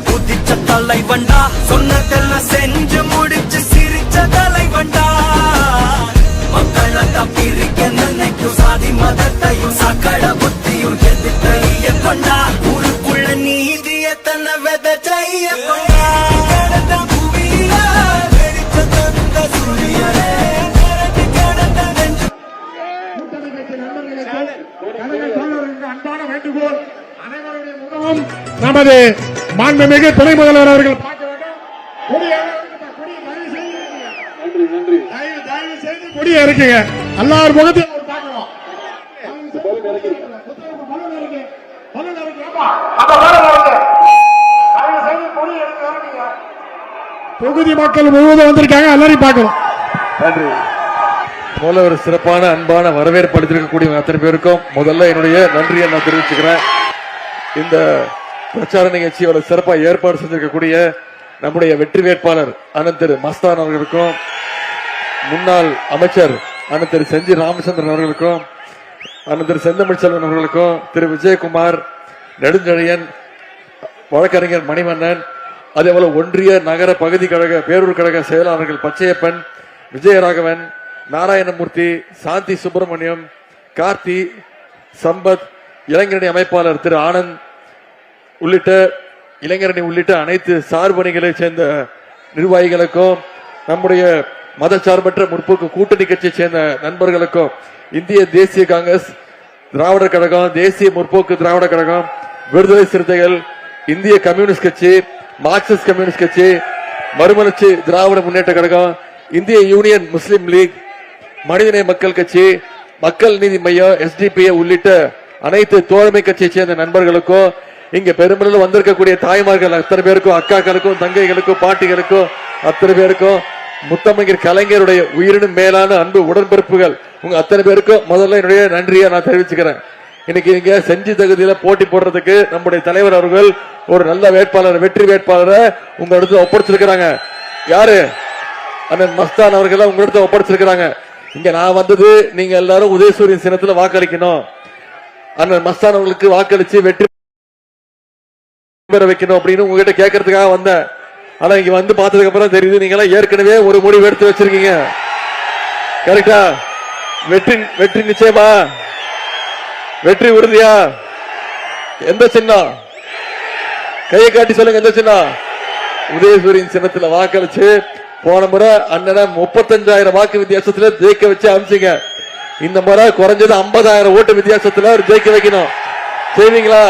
புதிச்ச தலைவண்டா, சொன்னதெல்லாம் செஞ்சு முடிச்சு சிரிச்ச தலைவண்டா. மக்கள பிரிக்க நினைக்கும் சாதி மதத்தையும் சக்கட புத்தியும் எதிர்த்தைய கொண்டா. ஊருக்குள்ள நீதிய தன்னை விதைச்சைய கொண்டா. அன்பான வேண்டுகோள், அனைவருடைய முகமும் நமது மாண்புமிகு துணை முதல்வர் அவர்கள் பார்க்க வேண்டும். தயவு செய்து கொடியை இருக்குங்க, எல்லாரும் முகத்தையும் பார்க்கணும். தொகுதி மக்கள் முழுவதும் வந்திருக்காங்க, எல்லாரையும் பார்க்கணும். நன்றி. போல ஒரு சிறப்பான அன்பான வரவேற்பு அளித்திருக்கக்கூடிய அத்தனை பேருக்கும் முதல்ல என்னுடைய நன்றியை நான் தெரிவிச்சுக்கிறேன். இந்த பிரச்சார நிகழ்ச்சியோட சிறப்பாக ஏற்பாடு செஞ்சிருக்கக்கூடிய நம்முடைய வெற்றி வேட்பாளர் அண்ணன் திரு மஸ்தான் அவர்களுக்கும், முன்னாள் அமைச்சர் அண்ணன் திரு செஞ்சி ராமச்சந்திரன் அவர்களுக்கும், அண்ணன் திரு செந்தமிழ்ச்செல்வன் அவர்களுக்கும், திரு விஜயகுமார், நெடுஞ்செழியன், வழக்கறிஞர் மணிவண்ணன், அதேபோல ஒன்றிய நகர பகுதி கழக பேரூர் கழக செயலாளர்கள் பச்சையப்பன், விஜயராகவன், நாராயணமூர்த்தி, சாந்தி சுப்பிரமணியம், கார்த்தி, சம்பத், இளைஞரணி அமைப்பாளர் திரு ஆனந்த் உள்ளிட்ட இளைஞரணி உள்ளிட்ட அனைத்து சார்பணிகளை சேர்ந்த நிர்வாகிகளுக்கும், நம்முடைய மதச்சார்பற்ற முற்போக்கு கூட்டணி கட்சியை சேர்ந்த நண்பர்களுக்கும், இந்திய தேசிய காங்கிரஸ் திராவிடர் கழகம், தேசிய முற்போக்கு திராவிட கழகம், விடுதலை சிறுத்தைகள், இந்திய கம்யூனிஸ்ட் கட்சி, மார்க்சிஸ்ட் கம்யூனிஸ்ட் கட்சி, மறுமலர்ச்சி திராவிட முன்னேற்ற கழகம், இந்திய யூனியன் முஸ்லிம் லீக், மனிதநேய மக்கள் கட்சி, மக்கள் நீதி மையம், எஸ்டிபிஐ உள்ளிட்ட அனைத்து தோழமை கட்சியை சேர்ந்த நண்பர்களுக்கும், இங்க பெருமளவு வந்திருக்கக்கூடிய தாய்மார்கள் அத்தனை பேருக்கும், அக்காக்களுக்கும், தங்கைகளுக்கும், பாட்டிகளுக்கும், அத்தனை பேருக்கும், முத்தமிழர் கலைஞருடைய உயிரினும் மேலான அன்பு உடன்பிறப்புகள் உங்க அத்தனை பேருக்கும் முதல்ல என்னுடைய நன்றியை நான் தெரிவிச்சுக்கிறேன். இன்னைக்கு இங்க செஞ்சி தகுதியில போட்டி போடுறதுக்கு நம்முடைய தலைவர் அவர்கள் ஒரு நல்ல வேட்பாளர், வெற்றி வேட்பாளரை உங்க இடத்துல ஒப்படைச்சிருக்கிறாங்க. யாரு? அண்ணன் மஸ்தான் அவர்கள் உங்க இடத்துல ஒப்படைச்சிருக்கிறாங்க. இங்க நான் வந்தது நீங்க எல்லாரும் உதயசூரியன் சின்னத்துல வாக்களிக்கணும், அண்ணன் மஸ்தான் அவர்களுக்கு வாக்களிச்சு வெற்றி பெற வைக்கணும் அப்படின்னு உங்ககிட்ட கேட்கறதுக்காக வந்தேன். ஆனா இங்க வந்து பார்த்ததுக்கு அப்புறம் தெரியுது நீங்க எல்லாம் ஏற்கனவே ஒரு முடிவு எடுத்து வச்சிருக்கீங்க. கரெக்டா? வெற்றி நிச்சயமா? வெற்றி உறுதியா? எந்த சின்னம்? கையை காட்டி சொல்லுங்க, எந்த சின்னம்? உதயசூரியன் சின்னத்துல வாக்களிச்சு போன முறை அண்ணனை 35,000 வாக்கு வித்தியாசத்துல ஜெயிக்க வச்சு அனுப்பிச்சிங்க. இந்த முறை குறைஞ்சது 50,000 ஓட்டு வித்தியாசத்துல ஜெயிக்க வைக்கணும். செய்வீங்களா?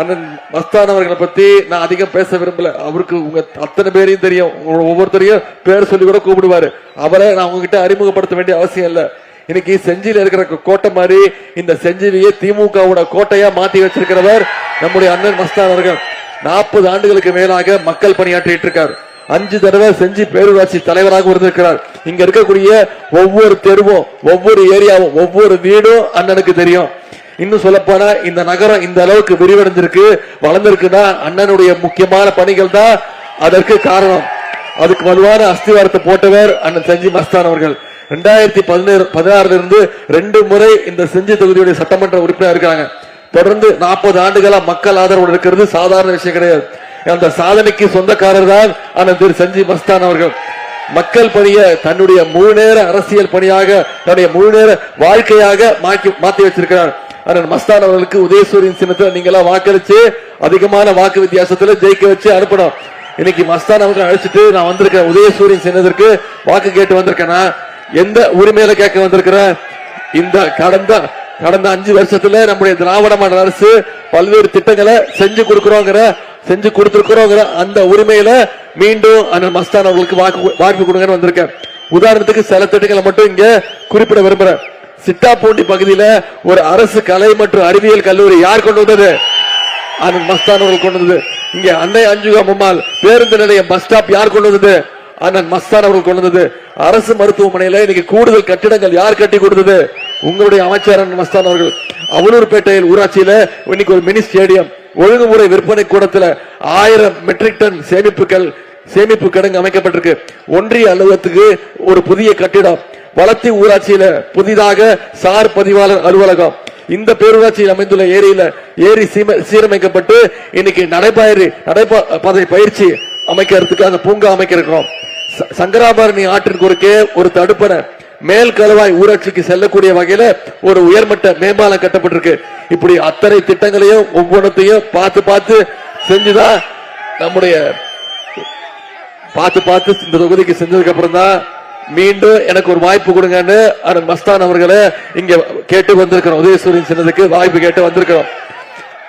அண்ணன் மஸ்தான் அவர்களை பத்தி நான் அதிகம் பேச விரும்பல. அவருக்கு உங்க அத்தனை பேரையும் தெரியும், ஒவ்வொருத்தரையும் பேர் சொல்லி கூட கூப்பிடுவாரு. அவரை நான் உங்ககிட்ட அறிமுகப்படுத்த வேண்டிய அவசியம் இல்ல. இன்னைக்கு செஞ்சியில இருக்கிற கோட்டை மாதிரி இந்த செஞ்சிலேயே திமுகவோட கோட்டையா மாத்தி வச்சிருக்கிறவர் நம்முடைய அண்ணன் மஸ்தான் அவர்கள். 40 ஆண்டுகளுக்கு மேலாக மக்கள் பணியாற்றிட்டு இருக்கார். 5 தடவை செஞ்சி பேரூராட்சி தலைவராக இருந்திருக்கிறார். இங்க இருக்கக்கூடிய ஒவ்வொரு தெருவும், ஒவ்வொரு ஏரியாவும், ஒவ்வொரு வீடும் அண்ணனுக்கு தெரியும். இன்னும் சொல்ல போனா இந்த நகரம் இந்த அளவுக்கு விரிவடைஞ்சிருக்கு, வளர்ந்திருக்குன்னா அண்ணனுடைய முக்கியமான பணிகள் தான் அதற்கு காரணம். அதுக்கு வலுவான அஸ்திவாரத்தை போட்டவர் அண்ணன் செஞ்சி மஸ்தான் அவர்கள். 2016 இருந்து 2 முறை இந்த செஞ்சி தொகுதியுடைய சட்டமன்ற உறுப்பினர் இருக்காங்க. தொடர்ந்து 40 ஆண்டுகளா மக்கள் ஆதரவு இருக்கிறது சாதாரண விஷயம் கிடையாது. அந்த சாதனைக்கு சொந்தக்காரர் தான் அண்ணன் திரு செஞ்சி மஸ்தான் அவர்கள். மக்கள் பணியை தன்னுடைய முழு நேர அரசியல் பணியாக, தன்னுடைய முழு நேர வாழ்க்கையாக மாற்றி வச்சிருக்கிறார். அண்ணன் மஸ்தான் அவர்களுக்கு உதயசூரியன் சின்னத்தில் நீங்க எல்லாம் வாக்களிச்சு அதிகமான வாக்கு வித்தியாசத்துல ஜெயிக்க வச்சு அனுப்பணும். இன்னைக்கு மஸ்தான் அவர்கள் அழைச்சிட்டு நான் வந்திருக்கேன். உதயசூரியன் சின்னத்திற்கு வாக்கு கேட்டு வந்திருக்கேன்னா எந்த உரிமையில கேட்க வந்திருக்கிறேன்? இந்த கடந்த 5 வருஷத்துல நம்முடைய திராவிட மாடல் அரசு பல்வேறு திட்டங்களை செஞ்சு கொடுத்திருக்கிறோங்கிற அந்த உரிமையில மீண்டும் அண்ணன் மஸ்தான் அவர்களுக்கு வாக்கு கொடுங்கன்னு வந்திருக்கேன். உதாரணத்துக்கு சில திட்டங்களை மட்டும் இங்க குறிப்பிட விரும்புறேன். சிட்டாப்பூண்டி பகுதியில ஒரு அரசு கலை மற்றும் அறிவியல் கல்லூரி யார் கொண்டு வந்தது? அண்ணன் மஸ்தான் அவர்கள் கொண்டு வந்தது. இங்க அன்னை அஞ்சுகா மும்மாள் பேருந்து நிலையம் பஸ் ஸ்டாப் யார் கொண்டு வந்தது? அண்ணன் மஸ்தான் அவர்கள் கொண்டு வந்தது. அரசு மருத்துவமனையில இன்னைக்கு கூடுதல் கட்டிடங்கள் யார் கட்டி கொடுத்தது? உங்களுடைய அமைச்சர் அண்ணன் மஸ்தான் அவர்கள். அவலூர்பேட்டையில் ஊராட்சியில இன்னைக்கு ஒரு மினி ஸ்டேடியம், ஒழுங்குமுறை விற்பனை கூடத்துல 1000 மெட்ரிக் டன் சேமிப்பு கிடங்கு அமைக்கப்பட்டிருக்கு. ஒன்றிய அலுவலகத்துக்கு ஒரு புதிய கட்டிடம், வளத்தி ஊராட்சியில புதிதாக சார் பதிவாளர் அலுவலகம், இந்த பேரூராட்சியில் அமைந்துள்ள ஏரி சீரமைக்கப்பட்டு இன்னைக்கு நடைபாதை பயிற்சி அமைக்கிறதுக்கு அந்த பூங்கா அமைக்க இருக்கிறோம். சங்கராபரணி ஆற்றின் குறுக்கே ஒரு தடுப்பணை மேல் கலவாய் ஊராட்சிக்கு செல்லக்கூடிய வகையில ஒரு உயர்மட்ட மேம்பாலம் கட்டப்பட்டிருக்கு. இப்படி அத்தனை திட்டங்களையும் ஒவ்வொன்றத்தையும் பார்த்து செஞ்சுதான் நம்முடைய பார்த்து இந்த தொகுதிக்கு செஞ்சதுக்கு அப்புறம் தான் மீண்டும் எனக்கு ஒரு வாய்ப்பு கொடுங்கன்னு அண்ணன் மஸ்தான் அவர்களை இங்க கேட்டு வந்திருக்கிறோம். உதயசூரியன் சின்னதுக்கு வாய்ப்பு கேட்டு வந்திருக்கிறோம்.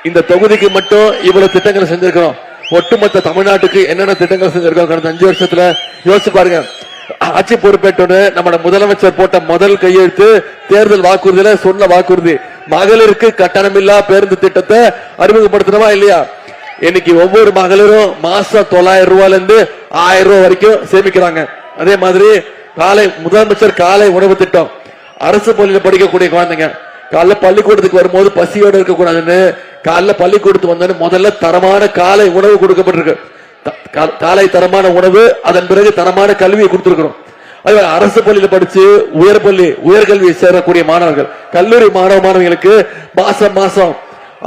இந்த தொகுதிக்கு மட்டும் இவ்வளவு திட்டங்களை செஞ்சிருக்கிறோம். ஒட்டுமொத்த தமிழ்நாட்டுக்கு என்னென்ன திட்டங்கள் செஞ்சிருக்கோம் கடந்த 5 வருஷத்துல யோசிச்சு பாருங்க. ஆட்சி பொறுப்பேற்றோன்னு நம்ம முதலமைச்சர் போட்ட முதல் கையெழுத்து தேர்தல் வாக்குறுதியில சொன்ன வாக்குறுதி மகளிருக்கு கட்டணமில்லா பேருந்து திட்டத்தை அறிமுகப்படுத்தணுமா இல்லையா? இன்னைக்கு ஒவ்வொரு மகளிரும் மாசம் 900 ரூபாயில இருந்து 1000 ரூபாய் வரைக்கும் சேமிக்கிறாங்க. அதே மாதிரி முதலமைச்சர் காலை உணவு திட்டம் அரசு பள்ளியில படிக்கக்கூடிய குழந்தைங்க காலைல பள்ளிக்கூடத்துக்கு வரும்போது பசியோடு இருக்கக்கூடாதுன்னு காலைல பள்ளிக்கூடத்துக்கு வந்தோன்னு முதல்ல தரமான காலை உணவு கொடுக்கப்பட்டிருக்கு. காலை தரமான உணவு, அதன் பிறகு தரமான கல்வியை கொடுத்திருக்கிறோம். அதுவே அரசு பள்ளியில படிச்சு உயர்கல்வி சேரக்கூடிய மாணவர்கள் கல்லூரி மாணவிகளுக்கு மாசம்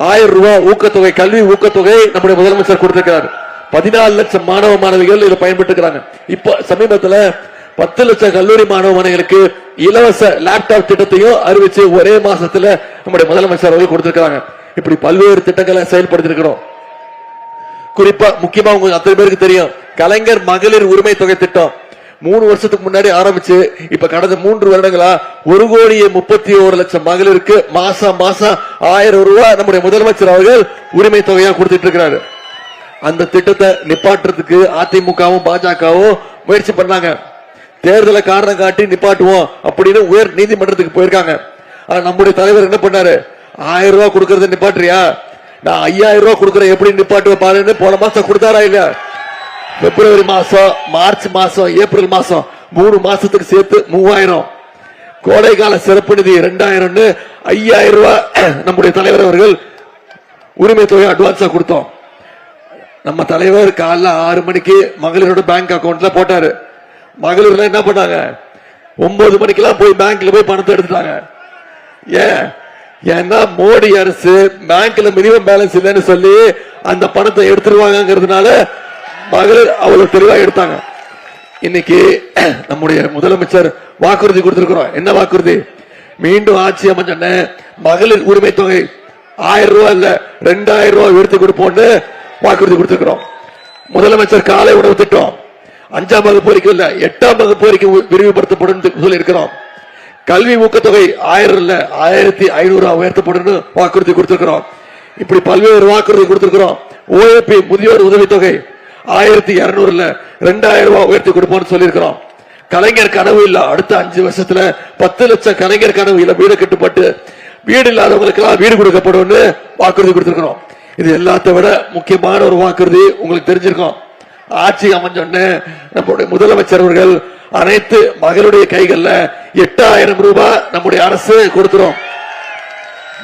1000 ரூபாய் ஊக்கத்தொகை, கல்வி ஊக்கத்தொகை நம்முடைய முதலமைச்சர் கொடுத்திருக்கிறார். 14 லட்சம் மாணவ மாணவிகள் இதில் பயன்பட்டு இருக்கிறாங்க. இப்ப சமீபத்தில் 10 லட்சம் கல்லூரி மாணவ மாணவிகளுக்கு இலவச லேப்டாப் திட்டத்தையும் அறிவிச்சு ஒரே மாசத்துல நம்முடைய முதலமைச்சர் அவர்கள் கொடுத்திருக்காங்க. இப்படி பல்வேறு திட்டங்களை செயல்படுத்திருக்கிறோம். குறிப்பா முக்கியமா உங்களுக்கு அத்தனை பேருக்கு தெரியும் கலைஞர் மகளிர் உரிமை தொகை திட்டம் 3 வருஷத்துக்கு முன்னாடி ஆரம்பிச்சு இப்ப கடந்த 3 வருடங்களா 1,31,00,000 மகளிருக்கு மாசம் 1000 ரூபாய் நம்முடைய முதலமைச்சர் அவர்கள் உரிமை தொகையா கொடுத்துட்டு இருக்கிறாரு. அந்த திட்டத்தை நிப்பாட்டுறதுக்கு அதிமுகவும் பாஜகவும் முயற்சி பண்ணாங்க. தேர்தலை காரணம் காட்டி நிப்பாட்டுவோம் அப்படின்னு உயர் நீதிமன்றத்துக்கு போயிருக்காங்க. ஆனா நம்முடைய தலைவர் என்ன பண்ணாரு? 1000 ரூபாய் கொடுக்கறத நிப்பாட்டுறியா, நான் 5000 ரூபாய் கொடுக்கறேன், எப்படி நிப்பாட்டுவ பாருன்னு போன மாசம் கொடுத்தாரா இல்லையா? பிப்ரவரி மாசம், மார்ச் மாசம், ஏப்ரல் மாசம் 3 மாசத்துக்கு சேர்த்து 3000, கோடை கால சிறப்பு நிதி 2000, 5000 ரூபாய் நம்முடைய தலைவர் அவர்கள் உரிமை தொகை அட்வான்ஸா கொடுத்தோம். நம்ம தலைவர் காலைல 6 மணிக்கு மகளிரோட பேங்க் அக்கௌண்ட்ல போட்டாரு. மகளிர் என்ன பண்ணாங்க? 9 மணிக்கெல்லாம் போய் பேங்க்ல போய் பணத்தை எடுத்துட்டாங்க. ஏன்னா மோடி அரசு பேங்க்ல மினிமம் பேலன்ஸ் இல்லைன்னு சொல்லி அந்த பணத்தை எடுத்துருவாங்கிறதுனால மகளிர் அவ்வளவு தெளிவா எடுத்தாங்க. இன்னைக்கு நம்முடைய முதலமைச்சர் வாக்குறுதி கொடுத்திருக்கிறோம். என்ன வாக்குறுதி? மீண்டும் ஆட்சி அமைச்ச மகளிர் உரிமை தொகை 1000 ரூபாய் இல்ல 2000 ரூபாய் உயர்த்தி கொடுப்போம்னு வாக்குறுதி கொடுத்திருக்கிறோம். முதலமைச்சர் காலை உணவு திட்டம் 5ஆம் வகுப்பு வரைக்கும் இல்ல 8ஆம் வகுப்பு வரைக்கும் விரிவுபடுத்தப்படும் சொல்லி இருக்கிறோம். கல்வி ஊக்கத்தொகை 1000 இல்ல 1500 உயர்த்தப்படும் வாக்குறுதி கொடுத்திருக்கிறோம். இப்படி பல்வேறு வாக்குறுதி கொடுத்திருக்கிறோம். ஓஏபி முதியோர் உதவித்தொகை 1200 இல்ல 2000 ரூபாய் உயர்த்தி கொடுப்போம்னு சொல்லியிருக்கிறோம். கலைஞர் கனவு இல்ல அடுத்த 5 வருஷத்துல 10 லட்சம் கலைஞர் கனவு இல்ல வீடு கட்டுப்பட்டு வீடு இல்லாதவங்களுக்கு எல்லாம் வீடு கொடுக்கப்படும் வாக்குறுதி கொடுத்திருக்கிறோம். இது எல்லாத்தை விட முக்கியமான ஒரு வாக்குறுதி உங்களுக்கு தெரிஞ்சிருக்கும். ஆட்சி அமைஞ்சோன்னு நம்முடைய முதலமைச்சர் அவர்கள் அனைத்து மகளுடைய கைகள்ல 8000 ரூபாய் நம்முடைய அரசு கொடுக்கிறோம்.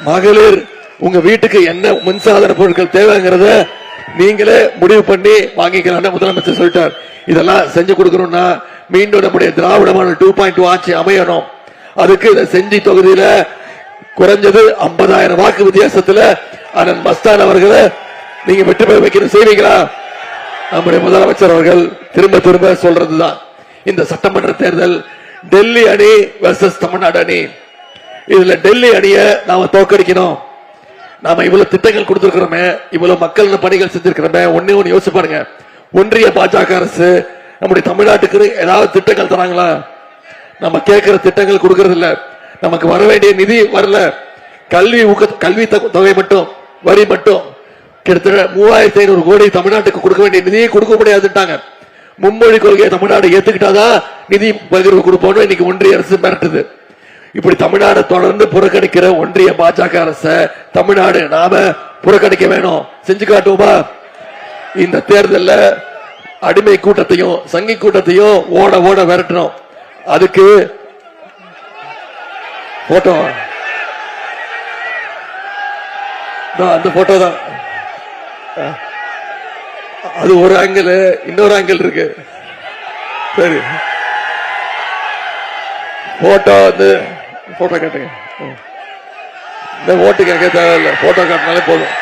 மகளிர் உங்க வீட்டுக்கு என்ன மின்சாதன பொருட்கள் தேவைங்கிறத நீங்களே முடிவு பண்ணி வாங்கிக்கலாம் முதலமைச்சர் சொல்லிட்டார். இதெல்லாம் செஞ்சு கொடுக்கணும்னா மீண்டும் நம்முடைய திராவிட மாடல் 2.2 ஆட்சி அமையணும். அதுக்கு செஞ்சி தொகுதியில குறைஞ்சது 50,000 வாக்கு வித்தியாசத்துல அண்ணன் மஸ்தான் அவர்களை நீங்க வெற்றி பெற வைக்கணும். செய்வீங்களா? நம்முடைய முதலமைச்சர் அவர்கள் திரும்ப திரும்ப சொல்றதுதான் இந்த சட்டமன்ற தேர்தல் டெல்லி அணி வெர்சஸ் தமிழ்நாடு அணி. இதுல டெல்லி அணியை நாம தோற்கடிக்கணும். நாம இவ்வளவு திட்டங்கள் கொடுத்திருக்கிறோமே, இவ்வளவு மக்கள் பணிகள் செஞ்சிருக்கிறோமே, ஒண்ணே ஒண்ணு யோசிச்சு பாருங்க. ஒன்றிய பாஜக அரசு நம்முடைய தமிழ்நாட்டுக்கு ஏதாவது திட்டங்கள் தராங்களா? நம்ம கேட்கிற திட்டங்கள் கொடுக்கறது இல்ல. நமக்கு வர வேண்டிய நிதி வரல. கல்வி தொகை மட்டும் வரி மட்டும் கிட்டத்தட்ட 3500 கோடி தமிழ்நாட்டுக்கு கொடுக்க வேண்டிய நிதியை கொடுக்க முடியாதுட்டாங்க. மும்மொழி கொள்கையை தமிழ்நாடு ஏத்துக்கிட்டாதான் நிதி பகிர்வு கொடுப்போம் இன்னைக்கு ஒன்றிய அரசு மிரட்டுது. இப்படி தமிழ்நாடு தொடர்ந்து புறக்கணிக்கிற ஒன்றிய பாஜக அரசு தமிழ்நாடு நாம புறக்கணிக்க வேணும். செஞ்சு காட்டுவோமா? இந்த தேர்தல்ல அடிமை கூட்டத்தையும் சங்கி கூட்டத்தையும் ஓட ஓட விரட்டணும். அதுக்கு போட்டோ அந்த போட்டோ தான். அது ஒரு ஆங்கிள், இன்னொரு ஆங்கிள் இருக்கு. சரி, போட்டோ வந்து போட்டோ கேட்டுங்க. இந்த ஓட்டு கேட்க தேவையில்லை, போட்டோ காட்டினாலே போதும்.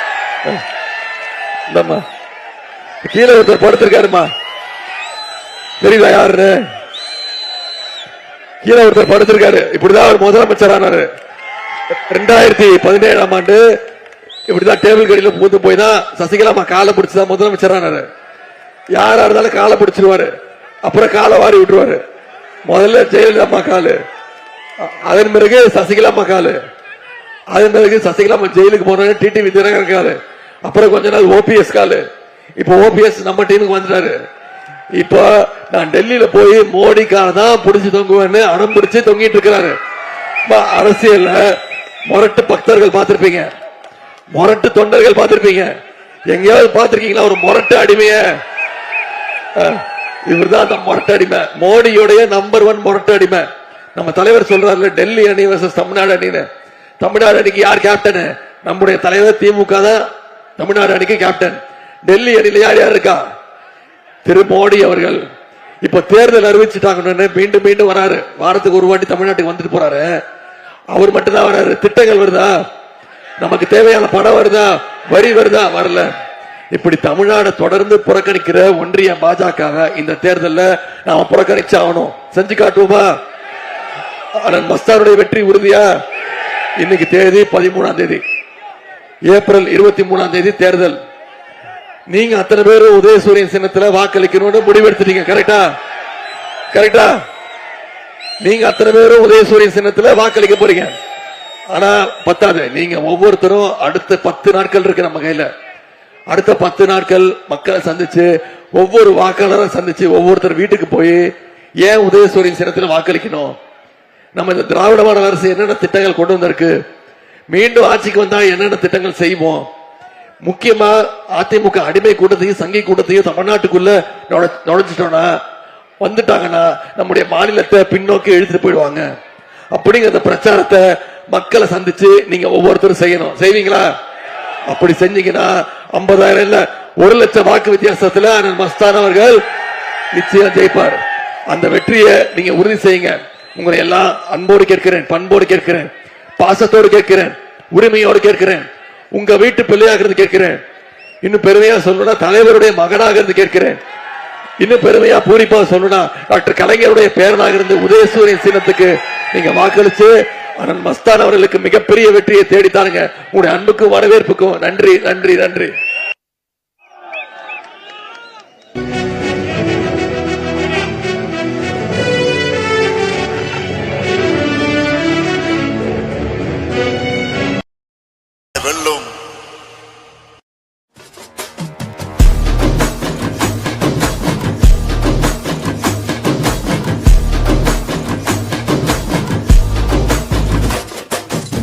இந்தம்மா கீழே ஒருத்தர் படுத்திருக்காருமா, தெரியல யாரு? கீழே ஒருத்தர் படுத்திருக்காரு. இப்படிதான் அவர் முதலமைச்சர் ஆனாரு 2017ஆம் ஆண்டு. இப்படிதான் டேபிள் கடியில பூத்து போய் தான் சசிகலாமா காலை பிடிச்சுதான் முதலமைச்சர் ஆனாரு. யாரா இருந்தாலும் காலை பிடிச்சிருவாரு, அப்புறம் காலை வாரி விட்டுருவாரு. முதல்ல ஜெயலலிதா அம்மா காலு, அதன் பிறகு சசிகலா அம்மா காலு, அதன் பிறகு சசிகலா அம்மா ஜெயிலுக்கு போன டிடிவி தினகரன் காலு, அப்புறம் கொஞ்ச நாள் ஓபிஎஸ் காலு. இப்ப ஓபிஎஸ் நம்ம டீமுக்கு வந்துட்டாரு. இப்ப நான் டெல்லியில போய் மோடி காலை தான் பிடிச்சு தொங்குவேன்னு அடம் பிடிச்சு தொங்கிட்டு இருக்கிறாரு. அரசியல்ல முரட்டு பக்தர்கள் பார்த்திருப்பீங்க, முரட்டு தொண்டர்கள் பார்த்திருப்பீங்க. எங்கேயாவது பார்த்திருக்கீங்களா ஒரு முரட்டு அடிமைய? இவர்தான் அந்த முரட்டு அடிமை, மோடியோடைய நம்பர் 1 முரட்டு அடிமை. நம்ம தலைவர் சொல்றாருல, டெல்லி அணி வர்சஸ் தமிழ்நாடு அணின்னு. தமிழ்நாடு அணிக்கு யார் கேப்டன்? நம்முடைய தலைவர் திமுக தான் தமிழ்நாடு அணிக்கு கேப்டன். டெல்லி அணியில யார் யார் இருக்கா? திரு மோடி அவர்கள். இப்ப தேர்தல் அறிவிச்சுட்டாங்கன்னு மீண்டும் மீண்டும் வராரு. வாரத்துக்கு ஒரு வாட்டி தமிழ்நாட்டுக்கு வந்துட்டு போறாரு. அவர் மட்டும்தான் வராரு. திட்டங்கள் வருதா? நமக்கு தேவையான பணம் வருதா? வரி வருதா? வரல. இப்படி தமிழ்நாடு தொடர்ந்து புறக்கணிக்கிற ஒன்றிய பாஜக இந்த தேர்தலில் நாம புறக்கணிச்சாகணும். செஞ்சு காட்டுவோமா? அண்ணன் மஸ்தானுடைய வெற்றி உறுதியா? இன்னைக்கு தேதி 13ஆம் தேதி, ஏப்ரல் 23ஆம் தேதி தேர்தல். நீங்க அத்தனை பேரும் உதயசூரியன் சின்னத்துல வாக்களிக்கணும்னு முடிவெடுத்துட்டீங்க. கரெக்டா? கரெக்டா? நீங்க அத்தனை பேரும் உதயசூரியன் சின்னத்துல வாக்களிக்க போறீங்க. ஆனா பத்தாது, நீங்க ஒவ்வொருத்தரும் அடுத்த 10 நாட்கள் இருக்கு நம்ம கையில. அடுத்த 10 நாட்கள் மக்களை சந்திச்சு, ஒவ்வொரு வாக்காளரை சந்திச்சு, ஒவ்வொருத்தர் வீட்டுக்கு போய் ஏன் உதயசூரியன் சின்னத்துல வாக்களிக்கணும், நம்ம இந்த திராவிட மாடல் அரசு என்னென்ன திட்டங்கள் கொண்டு வந்திருக்கு, மீண்டும் ஆட்சிக்கு வந்தா என்னென்ன திட்டங்கள் செய்வோம். முக்கியமா அதிமுக அடிமை கூட்டத்தையும் சங்கி கூட்டத்தையும் தமிழ்நாட்டுக்குள்ள நுழைஞ்சிட்டோம்னா, வந்துட்டாங்கன்னா நம்முடைய மாநிலத்தை பின்னோக்கி இழுத்துட்டு போயிடுவாங்க. அப்படிங்கிற பிரச்சாரத்தை மக்களை சந்திச்சு நீங்க ஒவ்வொருத்தரும் செய்யணும். செய்வீங்களா? அப்படி செஞ்சீங்கன்னா 50,000 இல்ல 1,00,000 வாக்கு வித்தியாசத்துல அண்ணன் மஸ்தான் அவர்கள் நிச்சயம் ஜெயிப்பார். அந்த வெற்றியை நீங்க உறுதி செய்யுங்க. உங்களை எல்லாம் அன்போடு கேட்கிறேன், பண்போடு கேட்கிறேன், பாசத்தோடு கேட்கிறேன், உரிமையோடு கேட்கிறேன், உங்க வீட்டு பிள்ளையாக இருந்து கேட்கிறேன். இன்னும் பெருமையா சொல்லணும்னா தலைவருடைய மகனாக இருந்து கேட்கிறேன். இன்னும் பெருமையா பூரிப்பா சொல்லணும்னா டாக்டர் கலைஞருடைய பேரனாக இருந்து உதயசூரியன் சின்னத்துக்கு நீங்க வாக்களிச்சு அண்ணன் மஸ்தான் அவர்களுக்கு மிகப்பெரிய வெற்றியை தேடித்தாருங்க. உங்களுடைய அன்புக்கும் வரவேற்புக்கும் நன்றி, நன்றி, நன்றி. வெல்லும்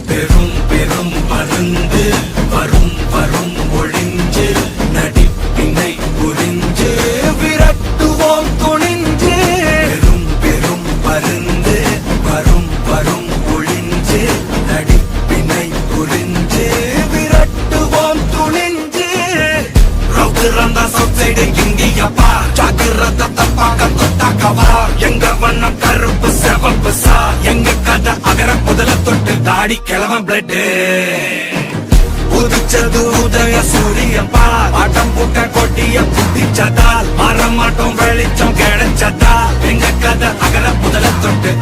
பெரும் பெரும் மருந்து வரும் வரும் ஒளிஞ்சு நடிப்பினை புரிஞ்சு விரட்டுவோம் துணிஞ்சு. பெரும் பெரும் மருந்து வரும் வரும் ஒளிஞ்சு நடிப்பினை புரிஞ்சு விரட்டுவோம் துணிஞ்சு. ரவுத்திரந்தா சவுசைடு இந்தியப்பா, ஜாகிரத தப்பாக தொட்டாக்கவா. எங்க வண்ணம் கருப்பு செவப்பு சா, எங்க கதை அகர முதல தொட்டு தாடி கிழவன் பிளட். உதிச்சது உதய சூரியன் பால், ஆட்டம் பூட்ட கொட்டிய புத்திச்சதால், மாற மாட்டோம் வெளிச்சம் கிடைச்சதால். எங்க கதை அகர முதல தொட்டு